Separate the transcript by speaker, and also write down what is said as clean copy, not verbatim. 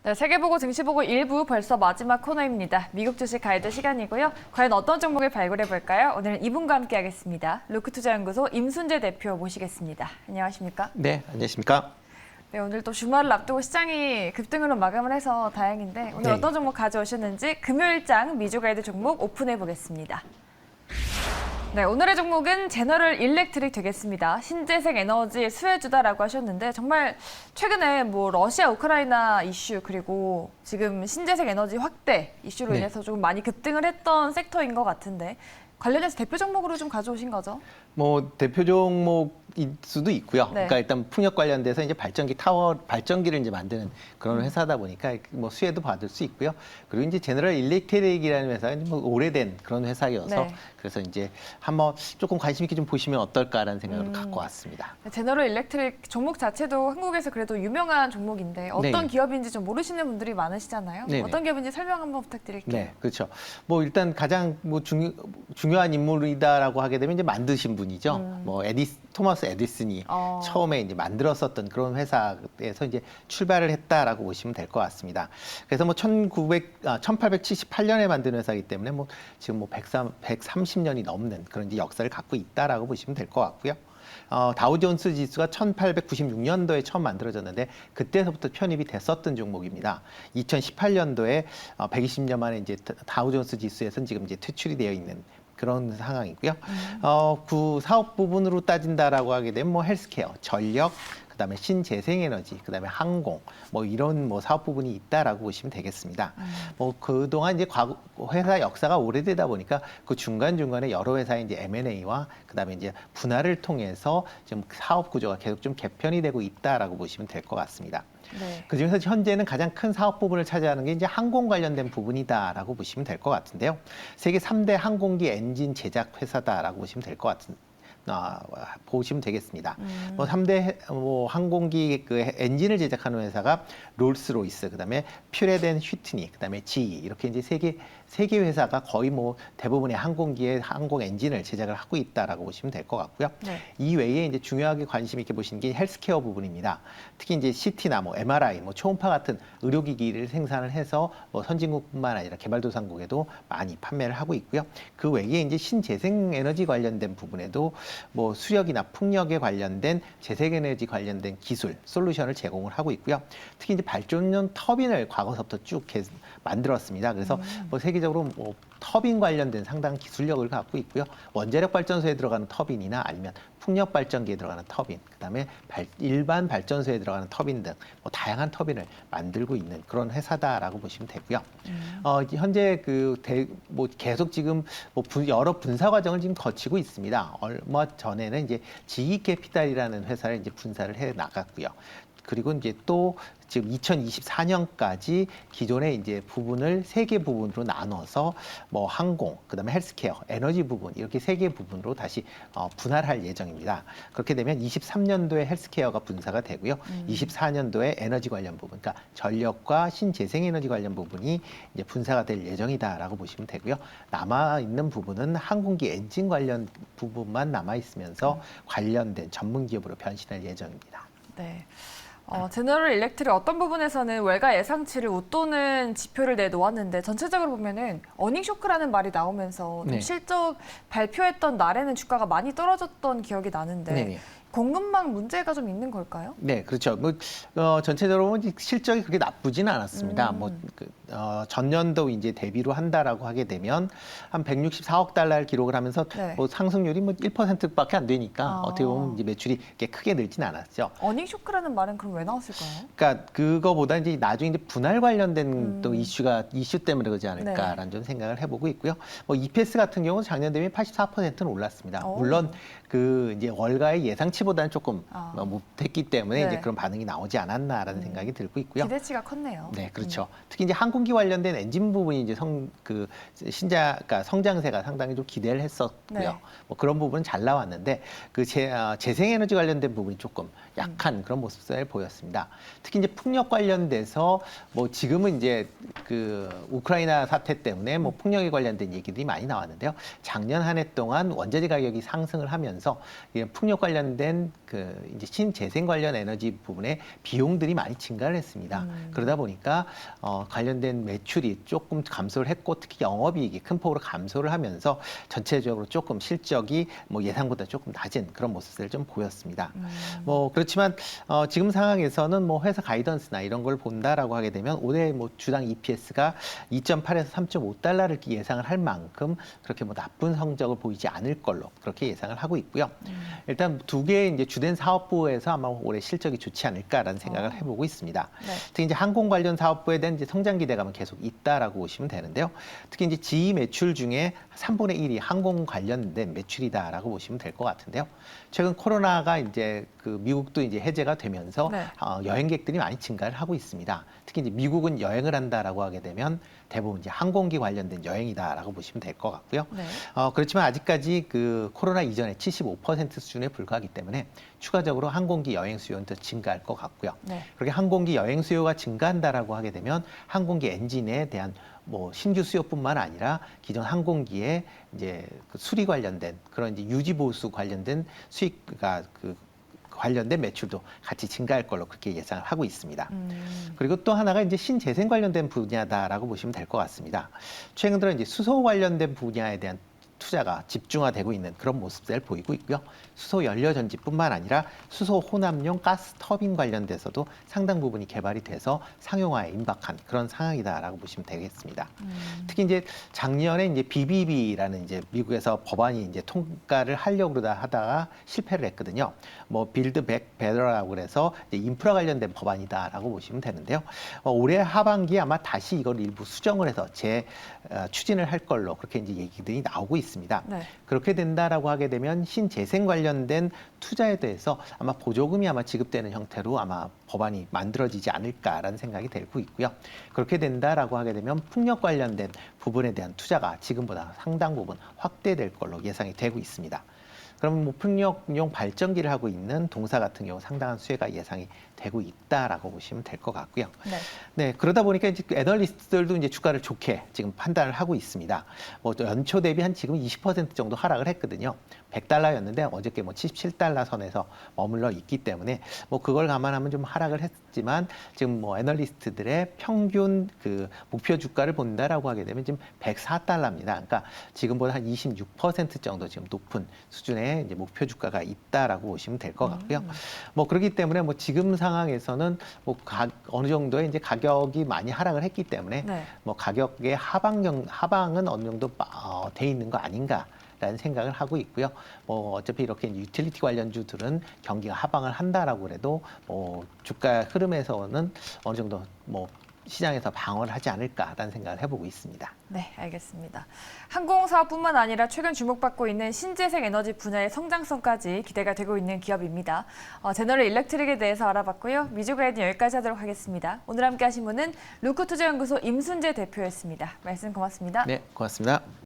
Speaker 1: 네, 세계보고 증시보고 1부 벌써 마지막 코너입니다. 미국 주식 가이드 시간이고요. 과연 어떤 종목을 발굴해 볼까요? 오늘은 이분과 함께 하겠습니다. 루크투자연구소 임순재 대표 모시겠습니다. 안녕하십니까?
Speaker 2: 네, 안녕하십니까?
Speaker 1: 네, 오늘 또 주말을 앞두고 시장이 급등으로 마감을 해서 다행인데 오늘
Speaker 2: 네.
Speaker 1: 어떤 종목 가져오셨는지 금요일장 미주 가이드 종목 오픈해 보겠습니다. 네, 오늘의 종목은 제너럴 일렉트릭 되겠습니다. 신재생 에너지의 수혜주다라고 하셨는데 정말 최근에 뭐 러시아 우크라이나 이슈 그리고 지금 신재생 에너지 확대 이슈로
Speaker 2: 네.
Speaker 1: 인해서 조금 많이 급등을 했던 섹터인 것 같은데 관련해서 대표 종목으로 좀 가져오신 거죠?
Speaker 2: 뭐 대표 종목일 수도 있고요.
Speaker 1: 네.
Speaker 2: 그러니까 일단 풍력 관련돼서 이제 발전기 타워 발전기를 이제 만드는 그런 회사다 보니까 뭐 수혜도 받을 수 있고요. 그리고 이제 제너럴 일렉트릭이라는 회사는 뭐 오래된 그런 회사여서
Speaker 1: 네.
Speaker 2: 그래서 이제 한번 조금 관심 있게 좀 보시면 어떨까라는 생각을 갖고 왔습니다.
Speaker 1: 제너럴 일렉트릭 종목 자체도 한국에서 그래도 유명한 종목인데 어떤
Speaker 2: 네.
Speaker 1: 기업인지 좀 모르시는 분들이 많으시잖아요.
Speaker 2: 네네.
Speaker 1: 어떤 기업인지 설명 한번 부탁드릴게요.
Speaker 2: 네, 그렇죠. 뭐 일단 가장 뭐 중요한 인물이다라고 하게 되면 이제 만드신 분이죠. 뭐 토마스 에디슨이 처음에 이제 만들었었던 그런 회사에서 이제 출발을 했다라고 보시면 될 것 같습니다. 그래서 뭐 1878년에 만든 회사이기 때문에 뭐 지금 뭐 130년이 넘는 그런 이제 역사를 갖고 있다라고 보시면 될 것 같고요. 다우존스 지수가 1896년도에 처음 만들어졌는데 그때서부터 편입이 됐었던 종목입니다. 2018년도에 120년 만에 이제 다우존스 지수에서는 지금 이제 퇴출이 되어 있는 그런 상황이고요. 그 사업 부분으로 따진다라고 하게 되면 뭐 헬스케어, 전력, 그다음에 신재생에너지, 그다음에 항공, 뭐 이런 뭐 사업 부분이 있다라고 보시면 되겠습니다. 뭐 그동안 이제 회사 역사가 오래되다 보니까 그 중간중간에 여러 회사의 이제 M&A와 그다음에 이제 분할을 통해서 지금 사업 구조가 계속 좀 개편이 되고 있다라고 보시면 될 것 같습니다.
Speaker 1: 네.
Speaker 2: 그중에서 현재는 가장 큰 사업 부분을 차지하는 게 이제 항공 관련된 부분이다라고 보시면 될 것 같은데요. 세계 3대 항공기 엔진 제작 회사다라고 보시면 될 것 같은. 보시면 되겠습니다. 뭐 3대 뭐 항공기 그 엔진을 제작하는 회사가 롤스로이스, 그다음에 퓨레덴 휘트니, 그다음에 GE 이렇게 이제 세 개 회사가 거의 뭐 대부분의 항공기의 항공 엔진을 제작을 하고 있다라고 보시면 될 것 같고요.
Speaker 1: 네.
Speaker 2: 이 외에 이제 중요하게 관심 있게 보시는 게 헬스케어 부분입니다. 특히 이제 CT나 뭐 MRI, 뭐 초음파 같은 의료기기를 생산을 해서 뭐 선진국뿐만 아니라 개발도상국에도 많이 판매를 하고 있고요. 그 외에 이제 신재생에너지 관련된 부분에도 뭐 수력이나 풍력에 관련된 재생에너지 관련된 기술, 솔루션을 제공을 하고 있고요. 특히 이제 발전용 터빈을 과거서부터 쭉 만들었습니다. 그래서 뭐 세계적으로 뭐 터빈 관련된 상당한 기술력을 갖고 있고요. 원자력 발전소에 들어가는 터빈이나 아니면 풍력 발전기에 들어가는 터빈, 그다음에 일반 발전소에 들어가는 터빈 등 뭐 다양한 터빈을 만들고 있는 그런 회사다라고 보시면 되고요. 현재 뭐 계속 지금 뭐 여러 분사 과정을 지금 거치고 있습니다. 얼마 전에는 이제 GE캐피탈이라는 회사를 이제 분사를 해 나갔고요. 그리고 이제 또 지금 2024년까지 기존의 이제 부분을 세 개 부분으로 나눠서 뭐 항공, 그다음에 헬스케어, 에너지 부분 이렇게 세 개 부분으로 다시 분할할 예정입니다. 그렇게 되면 23년도에 헬스케어가 분사가 되고요. 24년도에 에너지 관련 부분, 그러니까 전력과 신재생에너지 관련 부분이 이제 분사가 될 예정이다라고 보시면 되고요. 남아 있는 부분은 항공기 엔진 관련 부분만 남아 있으면서 관련된 전문 기업으로 변신할 예정입니다.
Speaker 1: 네. 제너럴 일렉트릭 어떤 부분에서는 월가 예상치를 웃도는 지표를 내놓았는데 전체적으로 보면은 어닝 쇼크라는 말이 나오면서 좀
Speaker 2: 네.
Speaker 1: 실적 발표했던 날에는 주가가 많이 떨어졌던 기억이 나는데
Speaker 2: 네네.
Speaker 1: 공급망 문제가 좀 있는 걸까요?
Speaker 2: 네, 그렇죠. 뭐 전체적으로 실적이 그렇게 나쁘지는 않았습니다. 전년도 이제 대비로 한다라고 하게 되면 한 164억 달러를 기록을 하면서
Speaker 1: 네.
Speaker 2: 뭐 상승률이 뭐 1%밖에 안 되니까 어떻게 보면 이제 매출이 이렇게 크게 늘진 않았죠.
Speaker 1: 어닝 쇼크라는 말은 그럼 왜 나왔을까요?
Speaker 2: 그러니까 그거보다 이제 나중에 이제 분할 관련된 또 이슈 때문에 그러지 않을까라는 좀 생각을 해보고 있고요. 뭐 EPS 같은 경우는 작년 대비 84%는 올랐습니다. 물론 그 이제 월가의 예상치보다는 조금 못했기 때문에
Speaker 1: 네.
Speaker 2: 이제 그런 반응이 나오지 않았나라는 생각이 들고 있고요.
Speaker 1: 기대치가 컸네요.
Speaker 2: 네, 그렇죠. 특히 이제 항공기 관련된 엔진 부분이 이제 그러니까 성장세가 상당히 좀 기대를 했었고요.
Speaker 1: 네.
Speaker 2: 뭐 그런 부분은 잘 나왔는데 그 재생에너지 관련된 부분이 조금 약한 그런 모습을 보였습니다. 특히 이제 풍력 관련돼서 뭐 지금은 이제 그 우크라이나 사태 때문에 뭐 풍력에 관련된 얘기들이 많이 나왔는데요. 작년 한 해 동안 원자재 가격이 상승을 하면서 풍력 관련된 관련된 이제 신재생 관련 에너지 부분에 비용들이 많이 증가를 했습니다. 그러다 보니까 관련된 매출이 조금 감소를 했고 특히 영업이익이 큰 폭으로 감소를 하면서 전체적으로 조금 실적이 뭐 예상보다 조금 낮은 그런 모습을 좀 보였습니다. 뭐 그렇지만 지금 상황에서는 뭐 회사 가이던스나 이런 걸 본다라고 하게 되면 올해 뭐 주당 EPS가 2.8에서 3.5달러를 예상을 할 만큼 그렇게 뭐 나쁜 성적을 보이지 않을 걸로 그렇게 예상을 하고 있고요. 일단 두 개의 이제 주된 사업부에서 아마 올해 실적이 좋지 않을까라는 생각을 해보고 있습니다.
Speaker 1: 네.
Speaker 2: 특히 이제 항공 관련 사업부에 대한 이제 성장 기대감은 계속 있다라고 보시면 되는데요. 특히 이제 지휘 매출 중에 3분의 1이 항공 관련된 매출이다라고 보시면 될 것 같은데요. 최근 코로나가 이제 미국도 이제 해제가 되면서
Speaker 1: 네.
Speaker 2: 여행객들이 많이 증가를 하고 있습니다. 특히 이제 미국은 여행을 한다라고 하게 되면 대부분 이제 항공기 관련된 여행이다라고 보시면 될 것 같고요.
Speaker 1: 네.
Speaker 2: 그렇지만 아직까지 코로나 이전에 75% 수준에 불과하기 때문에 추가적으로 항공기 여행 수요는 더 증가할 것 같고요.
Speaker 1: 네.
Speaker 2: 그렇게 항공기 여행 수요가 증가한다라고 하게 되면 항공기 엔진에 대한 뭐 신규 수요뿐만 아니라 기존 항공기에 이제 수리 관련된 그런 이제 유지 보수 관련된 수익가 관련된 매출도 같이 증가할 걸로 그렇게 예상을 하고 있습니다. 그리고 또 하나가 이제 신재생 관련된 분야다라고 보시면 될 것 같습니다. 최근 들어 이제 수소 관련된 분야에 대한 투자가 집중화되고 있는 그런 모습을 보이고 있고요. 수소 연료 전지뿐만 아니라 수소 혼합용 가스 터빈 관련돼서도 상당 부분이 개발이 돼서 상용화에 임박한 그런 상황이다라고 보시면 되겠습니다. 특히 이제 작년에 이제 BBB라는 이제 미국에서 법안이 이제 통과를 하려고 그러다 하다가 실패를 했거든요. 뭐 빌드 백 베터라고 그래서 이제 인프라 관련된 법안이다라고 보시면 되는데요. 올해 하반기에 아마 다시 이걸 일부 수정을 해서 추진을 할 걸로 그렇게 이제 얘기들이 나오고 있습니다.
Speaker 1: 네.
Speaker 2: 그렇게 된다라고 하게 되면 신재생 관련된 투자에 대해서 아마 보조금이 아마 지급되는 형태로 아마 법안이 만들어지지 않을까라는 생각이 들고 있고요. 그렇게 된다라고 하게 되면 풍력 관련된 부분에 대한 투자가 지금보다 상당 부분 확대될 걸로 예상이 되고 있습니다. 그러면 뭐 풍력용 발전기를 하고 있는 동사 같은 경우 상당한 수혜가 예상이 되고 있다라고 보시면 될 것 같고요.
Speaker 1: 네.
Speaker 2: 네, 그러다 보니까 이제 애널리스트들도 이제 주가를 좋게 지금 판단을 하고 있습니다. 뭐 연초 대비 한 지금 20% 정도 하락을 했거든요. 100달러였는데 어저께 뭐 77달러 선에서 머물러 있기 때문에 뭐 그걸 감안하면 좀 하락을 했지만 지금 뭐 애널리스트들의 평균 목표 주가를 본다라고 하게 되면 지금 104달러입니다. 그러니까 지금보다 한 26% 정도 지금 높은 수준의 이제 목표 주가가 있다라고 보시면 될 것 같고요. 뭐 그렇기 때문에 뭐 지금 상황에서는 뭐 어느 정도의 이제 가격이 많이 하락을 했기 때문에
Speaker 1: 네.
Speaker 2: 뭐 가격의 하방은 어느 정도 돼 있는 거 아닌가. 라는 생각을 하고 있고요. 뭐 어차피 이렇게 유틸리티 관련주들은 경기가 하방을 한다라고 그래도 뭐 주가 흐름에서는 어느 정도 뭐 시장에서 방어를 하지 않을까라는 생각을 해보고 있습니다.
Speaker 1: 네, 알겠습니다. 항공사업뿐만 아니라 최근 주목받고 있는 신재생 에너지 분야의 성장성까지 기대가 되고 있는 기업입니다. 제너럴 일렉트릭에 대해서 알아봤고요. 미주 가이드는 여기까지 하도록 하겠습니다. 오늘 함께 하신 분은 루크투자연구소 임순재 대표였습니다. 말씀 고맙습니다.
Speaker 2: 네, 고맙습니다.